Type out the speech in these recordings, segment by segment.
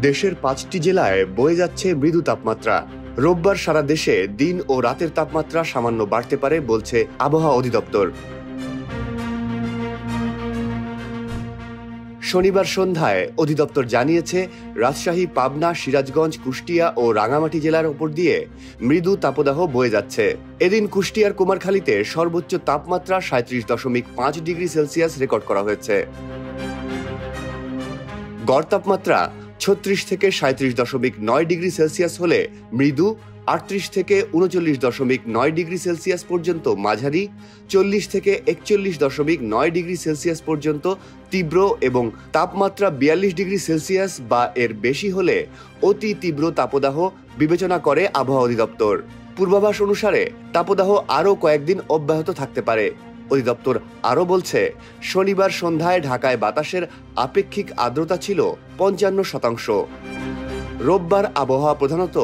দেশের ৫টি জেলায় বয়ে যাচ্ছে মৃদু তাপমাত্রা। রোববার সারা দেশে দিন ও রাতের তাপমাত্রা সামান্য বাড়তে পারে বলছে আবহাওয়া অধিদপ্তর। শনিবার সন্ধ্যায় অধিদপ্তর জানিয়েছে, রাজশাহী, পাবনা, সিরাজগঞ্জ, কুষ্টিয়া ও রাঙ্গামাটি জেলার উপর দিয়ে মৃদু তাপদাহ বয়ে যাচ্ছে। এদিন কুষ্টিয়ার কুমারখালীতে সর্বোচ্চ তাপমাত্রা ৩৭.৫ ডিগ্রি সেলসিয়াস রেকর্ড করা হয়েছে। গড় তাপমাত্রা ৩৬ থেকে ৩৭.৯ ডিগ্রি সেলসিয়াস হলে মৃদু, ৩৮ থেকে ৩৯.৯ ডিগ্রি সেলসিয়াস পর্যন্ত মাঝারি, ৪০ থেকে ৪১.৯ ডিগ্রি সেলসিয়াস পর্যন্ত তীব্র এবং তাপমাত্রা ৪২ ডিগ্রি সেলসিয়াস বা এর বেশি হলে অতি তীব্র তাপদাহ বিবেচনা করে আবহাওয়া অধিদপ্তর। পূর্বাভাস অনুসারে তাপদাহ আরও কয়েকদিন অব্যাহত থাকতে পারে। অধিদপ্তর আরও বলছে, শনিবার সন্ধ্যায় ঢাকায় বাতাসের আপেক্ষিক আর্দ্রতা ছিল ৫৫%। রোববার আবহাওয়া প্রধানত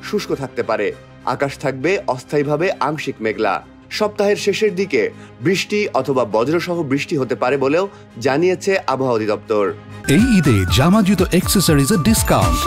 শুষ্ক থাকতে পারে, আকাশ থাকবে অস্থায়ীভাবে আংশিক মেঘলা। সপ্তাহের শেষের দিকে বৃষ্টি অথবা বজ্রসহ বৃষ্টি হতে পারে বলেও জানিয়েছে আবহাওয়া অধিদপ্তর। এই ঈদে জামা জুতো অ্যাক্সেসরিজের ডিসকাউন্ট।